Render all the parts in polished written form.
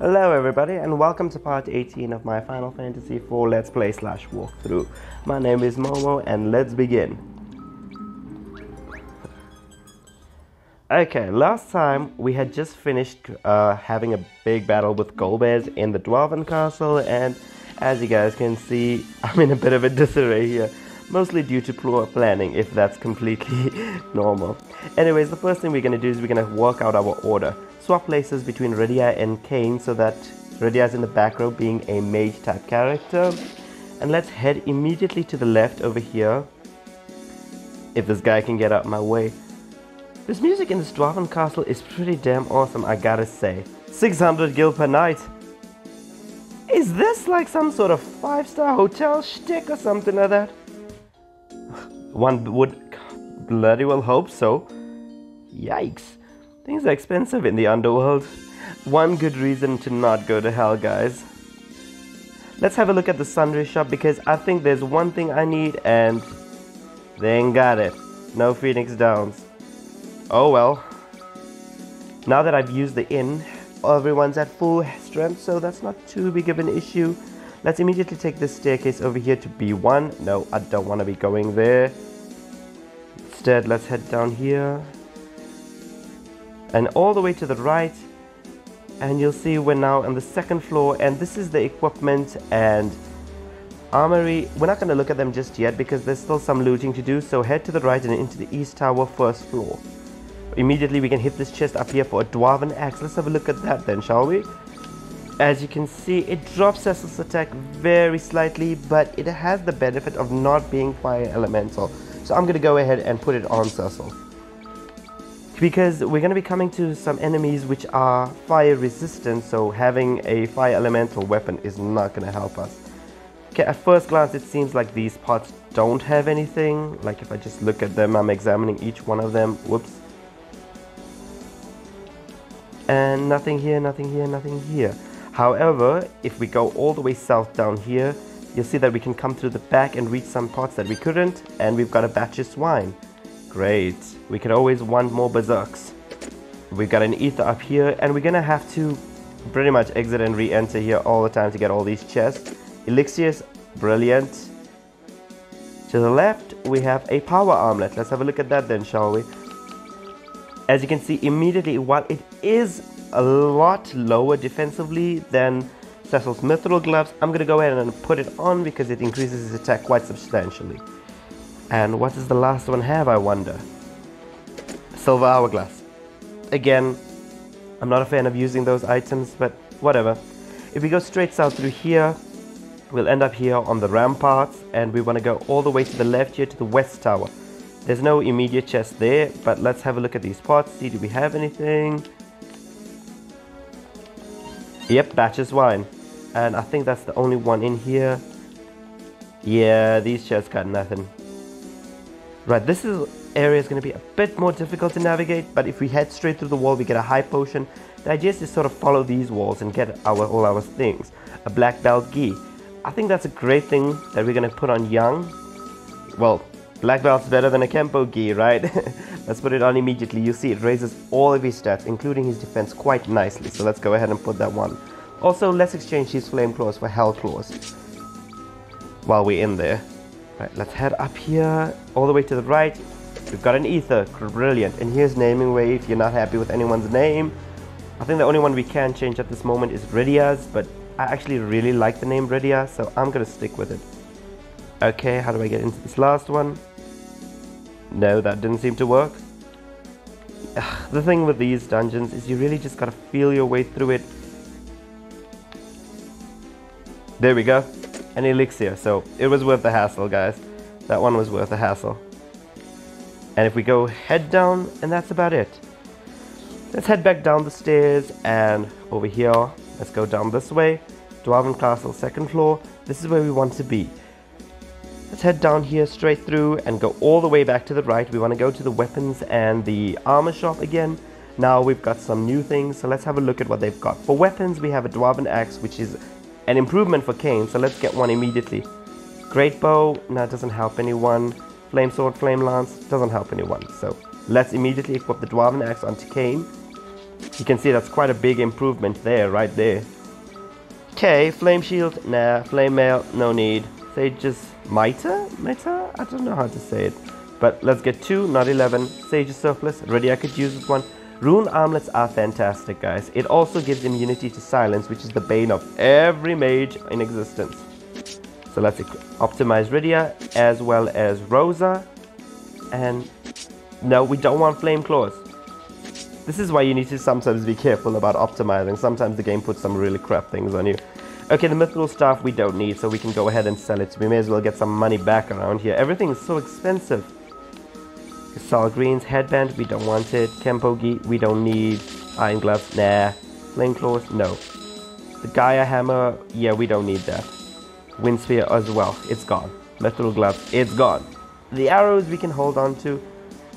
Hello everybody and welcome to part 18 of my Final Fantasy IV Let's Play / walkthrough. My name is Momo and let's begin. Okay, last time we had just finished having a big battle with Golbez in the Dwarven Castle, and as you guys can see, I'm in a bit of a disarray here. Mostly due to poor planning, if that's completely normal. Anyways, the first thing we're going to do is we're going to work out our order. Swap places between Rydia and Kain so that Rydia's in the back row being a mage type character. And let's head immediately to the left over here. If this guy can get out my way. This music in this Dwarven castle is pretty damn awesome, I gotta say. 600 gil per night. Is this like some sort of 5-star hotel shtick or something like that? One would bloody well hope so. Yikes. Things are expensive in the underworld. One good reason to not go to hell, guys. Let's have a look at the sundry shop because I think there's one thing I need and they ain't got it. No Phoenix Downs. Oh well. Now that I've used the inn, everyone's at full strength, so that's not too big of an issue. Let's immediately take this staircase over here to B1. No, I don't want to be going there. Instead, let's head down here. And all the way to the right. And you'll see we're now on the second floor. And this is the equipment and armory. We're not going to look at them just yet because there's still some looting to do. So head to the right and into the east tower, first floor. Immediately we can hit this chest up here for a Dwarven axe. Let's have a look at that then, shall we? As you can see, it drops Cecil's attack very slightly, but it has the benefit of not being fire elemental. So I'm going to go ahead and put it on Cecil. Because we're going to be coming to some enemies which are fire resistant, so having a fire elemental weapon is not going to help us. Okay, at first glance it seems like these pots don't have anything. Like if I just look at them, I'm examining each one of them. Whoops. And nothing here, nothing here, nothing here. However, if we go all the way south down here, you'll see that we can come through the back and reach some pots that we couldn't, and we've got a batch of swine. Great. We could always want more berserks. We've got an ether up here, and we're gonna have to pretty much exit and re-enter here all the time to get all these chests. Elixirs, brilliant. To the left, we have a power armlet. Let's have a look at that then, shall we? As you can see immediately, while it is a lot lower defensively than Cecil's mithril gloves, I'm going to go ahead and put it on because it increases his attack quite substantially. And what does the last one have, I wonder? Silver hourglass. Again, I'm not a fan of using those items, but whatever. If we go straight south through here, we'll end up here on the ramparts, and we want to go all the way to the left here to the west tower. There's no immediate chest there, but let's have a look at these pots, see do we have anything. Yep, batches wine. And I think that's the only one in here. Yeah, these chests got nothing. Right, this area is going to be a bit more difficult to navigate, but if we head straight through the wall, we get a high potion. The idea is to sort of follow these walls and get all our things. A black belt gi. I think that's a great thing that we're going to put on Young. Well, black belt's better than a Kempo gi, right? Let's put it on immediately. You see it raises all of his stats, including his defense, quite nicely. So let's go ahead and put that one. Also, let's exchange these flame claws for hell claws while we're in there. Right, let's head up here, all the way to the right. We've got an ether, brilliant. And here's naming way if you're not happy with anyone's name. I think the only one we can change at this moment is Rydia's, but I actually really like the name Rydia, so I'm gonna stick with it. Okay, how do I get into this last one? No, that didn't seem to work. Ugh, the thing with these dungeons is you really just gotta feel your way through it. There we go. An elixir, so it was worth the hassle, guys. That one was worth the hassle. And if we go head down, and that's about it. Let's head back down the stairs and over here. Let's go down this way. Dwarven Castle, second floor. This is where we want to be. Let's head down here straight through and go all the way back to the right. We want to go to the weapons and the armor shop again. Now we've got some new things, so let's have a look at what they've got. For weapons, we have a Dwarven axe, which is an improvement for Kain, so let's get one immediately. Great bow, no, it doesn't help anyone. Flame sword, flame lance, doesn't help anyone. So let's immediately equip the Dwarven axe onto Kain. You can see that's quite a big improvement there, right there. Okay, flame shield, nah. Flame mail, no need. Sage's mitre? Mitre? I don't know how to say it. But let's get 2, not 11. Sage's surplus, ready, I could use this one. Rune armlets are fantastic, guys. It also gives immunity to silence, which is the bane of every mage in existence. So let's optimize Rydia as well as Rosa. And no, we don't want flame claws. This is why you need to sometimes be careful about optimizing. Sometimes the game puts some really crap things on you. Okay, the mithril staff we don't need, so we can go ahead and sell it. We may as well get some money back around here. Everything is so expensive. Gasal Green's headband, we don't want it. Kempogi, we don't need. Iron gloves, nah. Flame claws, no. The Gaia hammer, yeah, we don't need that. Wind spear as well, it's gone. Mithril gloves, it's gone. The arrows we can hold on to.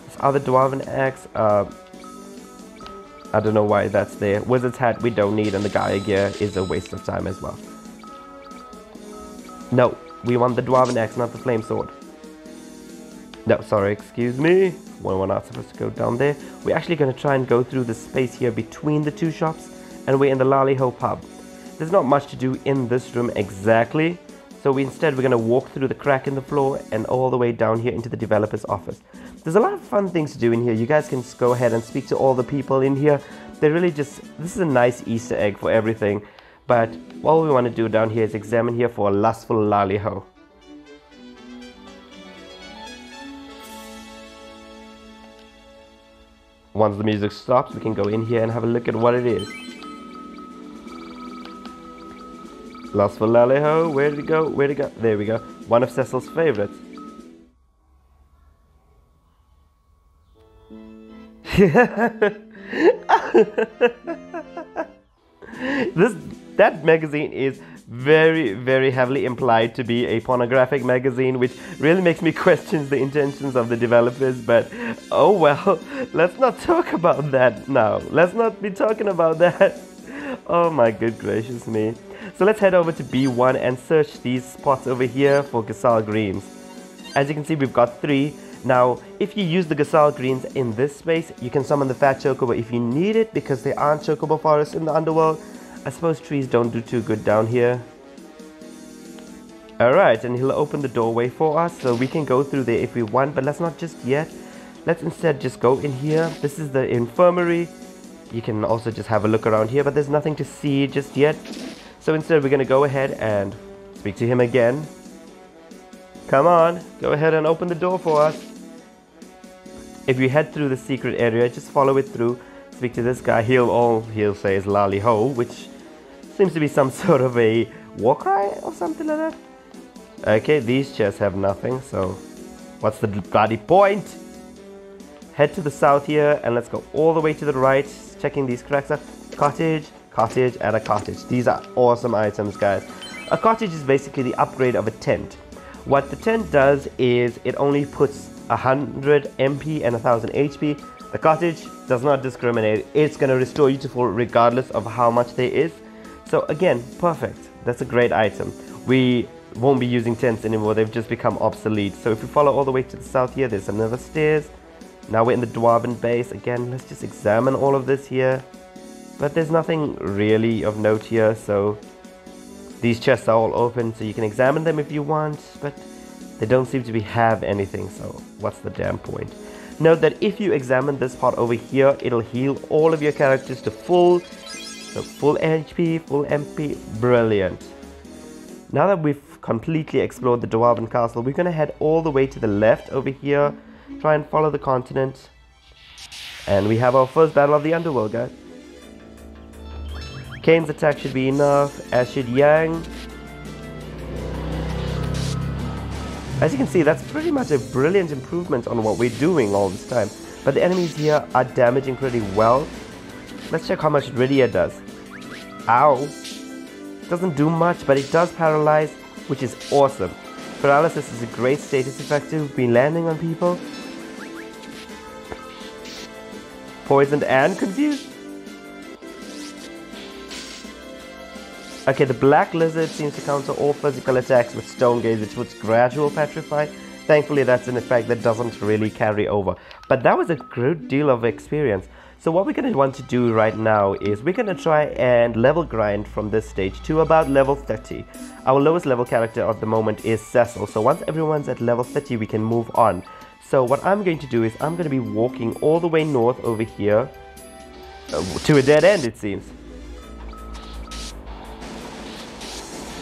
This other dwarven axe, I don't know why that's there. Wizard's hat we don't need, and the Gaia gear is a waste of time as well. No, we want the dwarven axe, not the flame sword. No, sorry, excuse me. We're not supposed to go down there. We're actually going to try and go through the space here between the two shops, and we're in the Lally-Ho pub. There's not much to do in this room exactly, so we're going to walk through the crack in the floor and all the way down here into the developer's office. There's a lot of fun things to do in here. You guys can just go ahead and speak to all the people in here. They really just, this is a nice Easter egg for everything. But all we want to do down here is examine here for a lustful Lally-Ho. Once the music stops, we can go in here and have a look at what it is. Lustful Lally-Ho, where did it go? Where did it go? There we go. One of Cecil's favorites. That magazine is very heavily implied to be a pornographic magazine, which really makes me question the intentions of the developers. But oh well, let's not talk about that now. Let's not be talking about that. Oh my good gracious me. So let's head over to B1 and search these spots over here for Gasal Greens. As you can see, we've got 3. Now, if you use the Gasal Greens in this space, you can summon the Fat Chocobo if you need it, because there aren't Chocobo forests in the underworld. I suppose trees don't do too good down here. Alright, and he'll open the doorway for us, so we can go through there if we want, but let's not just yet. Let's instead just go in here. This is the infirmary. You can also just have a look around here, but there's nothing to see just yet. So instead, we're going to go ahead and speak to him again. Come on, go ahead and open the door for us. If you head through the secret area, just follow it through. Speak to this guy. All he'll say is Lally-Ho, which seems to be some sort of a war cry or something like that. Okay, these chests have nothing, so what's the bloody point? Head to the south here, and let's go all the way to the right, checking these cracks up. Cottage, cottage, and a cottage. These are awesome items, guys. A cottage is basically the upgrade of a tent. What the tent does is it only puts 100 MP and 1000 HP. The cottage does not discriminate. It's going to restore you to full regardless of how much there is. So again, perfect. That's a great item. We won't be using tents anymore. They've just become obsolete. So if we follow all the way to the south here, there's another stairs. Now we're in the Dwarven base. Again, let's just examine all of this here. But there's nothing really of note here, so these chests are all open, so you can examine them if you want, but they don't seem to have anything, so what's the damn point? Note that if you examine this part over here, it'll heal all of your characters to full HP, full MP. Brilliant. Now that we've completely explored the Dwarven Castle, we're going to head all the way to the left over here, try and follow the continent, and we have our first battle of the underworld, guys. Kane's attack should be enough, as should Yang. As you can see, that's pretty much a brilliant improvement on what we're doing all this time. But the enemies here are damaging pretty well. Let's check how much Rydia does. Ow. Doesn't do much, but it does paralyze, which is awesome. Paralysis is a great status effect to be landing on people. Poisoned and confused. Okay, the Black Lizard seems to counter all physical attacks with Stone Gaze, which puts gradual petrify. thankfully that's an effect that doesn't really carry over. But that was a good deal of experience. So what we're going to want to do right now is we're going to try and level grind from this stage to about level 30. Our lowest level character at the moment is Cecil. So once everyone's at level 30, we can move on. So what I'm going to do is I'm going to be walking all the way north over here to a dead end, it seems.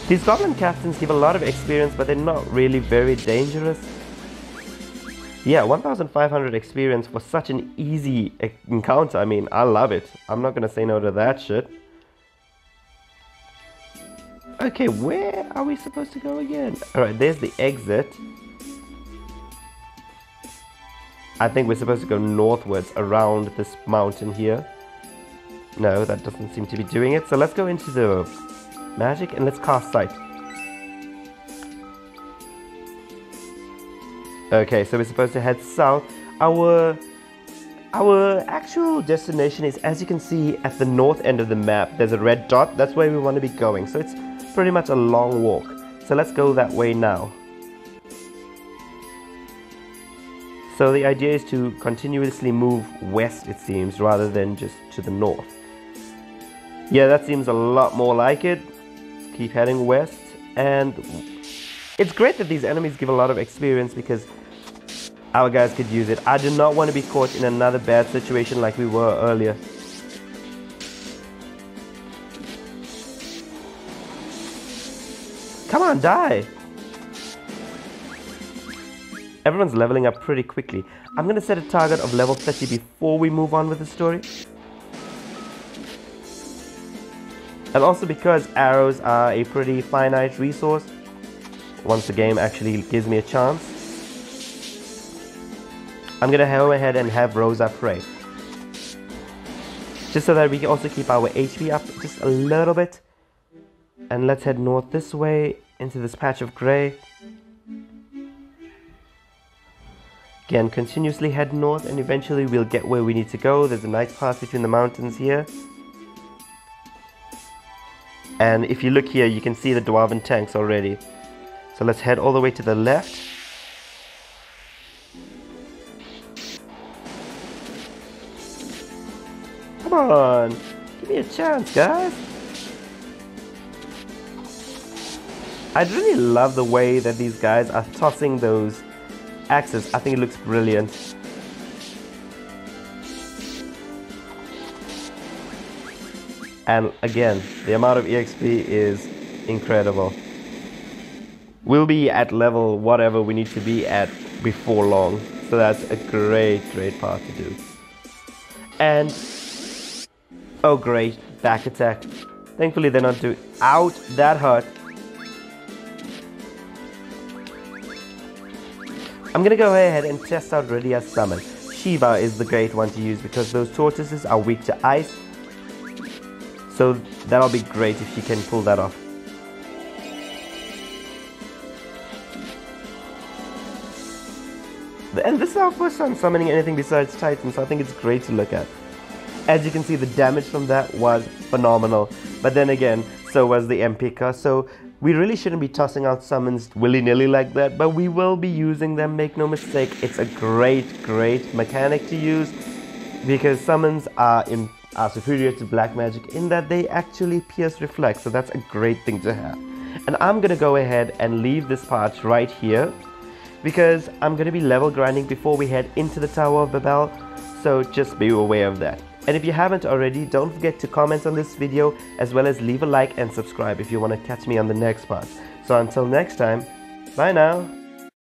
These goblin captains give a lot of experience, but they're not really very dangerous. Yeah, 1500 experience for such an easy encounter. I mean, I love it. I'm not gonna say no to that shit. Okay, where are we supposed to go again? Alright, there's the exit. I think we're supposed to go northwards around this mountain here. No, that doesn't seem to be doing it. So let's go into the magic and let's cast sight. Okay, so we're supposed to head south. Our actual destination is, as you can see at the north end of the map, there's a red dot. That's where we want to be going. So it's pretty much a long walk. So let's go that way now. So the idea is to continuously move west, it seems, rather than just to the north. Yeah, that seems a lot more like it. Keep heading west, and it's great that these enemies give a lot of experience because our guys could use it. I do not want to be caught in another bad situation like we were earlier. Come on, die! Everyone's leveling up pretty quickly. I'm going to set a target of level 30 before we move on with the story. And also because arrows are a pretty finite resource, once the game actually gives me a chance, I'm gonna go ahead and have Rosa pray. Just so that we can also keep our HP up just a little bit. And let's head north this way into this patch of grey. Again, continuously head north and eventually we'll get where we need to go. There's a nice path between the mountains here. And if you look here, you can see the dwarven tanks already. So let's head all the way to the left. Come on, give me a chance, guys. I really love the way that these guys are tossing those axes. I think it looks brilliant. And again, the amount of EXP is incredible. We'll be at level whatever we need to be at before long. So that's a great part to do. And, oh great, back attack. Thankfully they're not doing, ouch, that hurt. I'm gonna go ahead and test out Rydia's summon. Shiva is the great one to use because those tortoises are weak to ice. So that'll be great if she can pull that off. And this is our first time summoning anything besides Titans, so I think it's great to look at. As you can see, the damage from that was phenomenal. But then again, so was the MPK. So we really shouldn't be tossing out summons willy-nilly like that, but we will be using them, make no mistake. It's a great mechanic to use because summons are superior to black magic in that they actually pierce reflect, so that's a great thing to have. And I'm gonna go ahead and leave this part right here because I'm gonna be level grinding before we head into the Tower of Babel, so just be aware of that. And if you haven't already, don't forget to comment on this video as well as leave a like and subscribe if you want to catch me on the next part. So until next time, bye now!